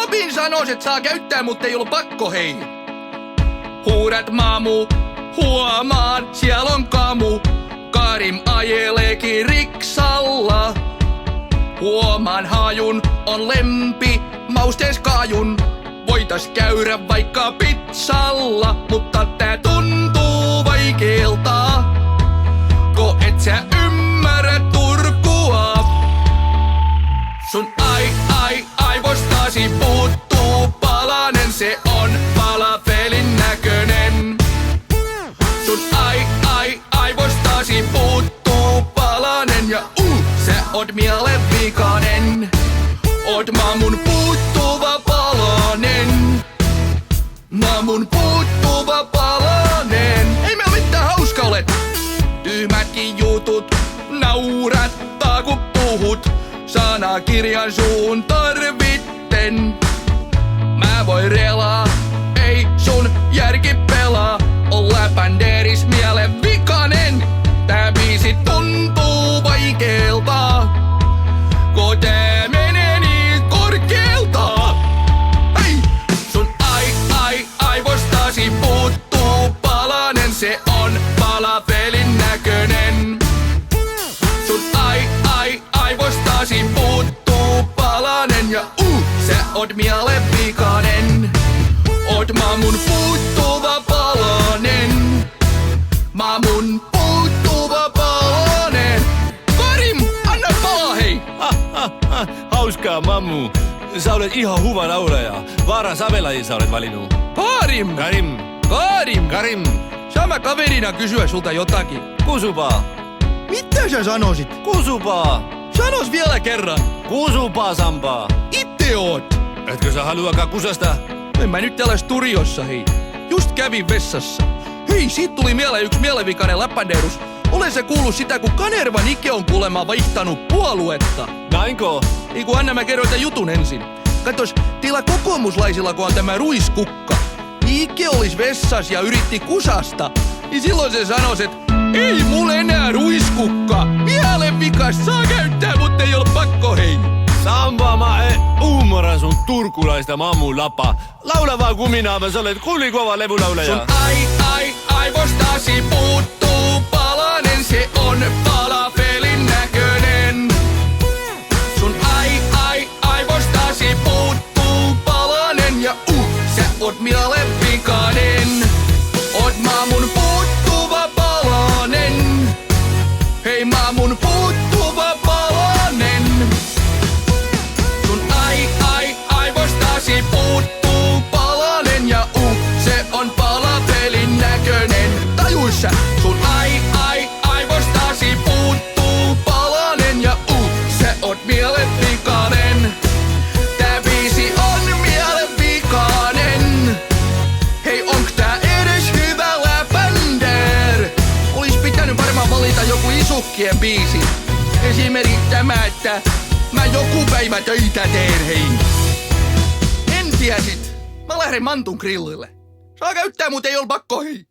Robin sanois, et saa käyttää, mutta ei ollut pakko hei. Huudat mamu, huomaan, siellä on kamu. Karim ajeleekin riksalla. Huomaan hajun, on lempi, maustees kajun. Voitais käydä vaikka pizzalla, mutta tää tuntuu vaikeelta. Ko et sä ymmärrä Turkua. Sun aivostasi puuttuu palanen, se on palafelin näkönen. Sun aivostasi puuttuu palanen ja sä oot mielenvikainen. Oot mamun puuttuva palanen. Mamun puuttuva palanen. Ei me oo mitään hauska olet. Tyhmätkin jutut naurattaa kun puhut. Sanakirjan suun tarvitten. Mä voi relaa, ei sun järki pelaa. On läpänderis mielen vikanen. Tää biisi tuntuu vaikeelta, kun tää menee niin korkealta. Hei! Sun aivostasi puuttuu palanen, se on palafelin näkönen. Sun aivostasi puuttuu palanen ja sä oot mielenvikainen. Oot mamun puuttuva palanen. Mamun puuttuva palanen. Karim, anna palaa hei! Hauskaa mammu. Sä olet ihan huva laulaja. Vaaran savelajin sä olet valinnut. Karim! Karim. Saa kaverina kysyä sulta jotakin. Kusupaa. Mitä sä sanoisit? Kusupaa. Sanos vielä kerran. Kusupaa sampaa. Itse oot. Etkö sä haluakaan kusasta? En mä nyt täällä studiossa hei. Just kävin vessassa. Hei, siitä tuli mieleen yksi mielenvikainen läpändeerus. Olen sä kuullut sitä, kun Kanerva Nike on kuulemma vaihtanut puoluetta. Nainko? Ei kun anna mä kerroin tämän jutun ensin. Katos, teillä kokoomuslaisilla kun on tämä ruiskukka. Nike olis vessas ja yritti kusasta. Niin silloin se sanois, et ei mulle enää ruiskukka. Mielenvikas saa käyttää, mutta ei oo pakko hei. Sampa, mä ymmärrän sun turkulaista mammun lapaa. Laula vaan kuminaava, sä olet kulikova levulaulaja. Sun aivostasi puuttuu palanen, se on palafelin näkönen. Sun aivostasi puuttuu palanen ja sä oot mielenvikainen. Oot mamun puuttuva palanen. Hei mamun puuttuva palanen. Sun aivostasi puuttuu palanen ja se on palafelin näkönen. Tajuissa sun aivostasi puuttuu palanen ja se on mielenvikainen. Tää biisi on mielenvikainen. Hei, onks tää edes hyvä läpänder? Olis pitänyt varmaan valita joku isukkien biisi. Esimerkiksi tämä, että mä joku päivä töitä teen hei. En tiesit. Mä lähden Mantun grillille. Saa käyttää, mut ei oo pakko hei.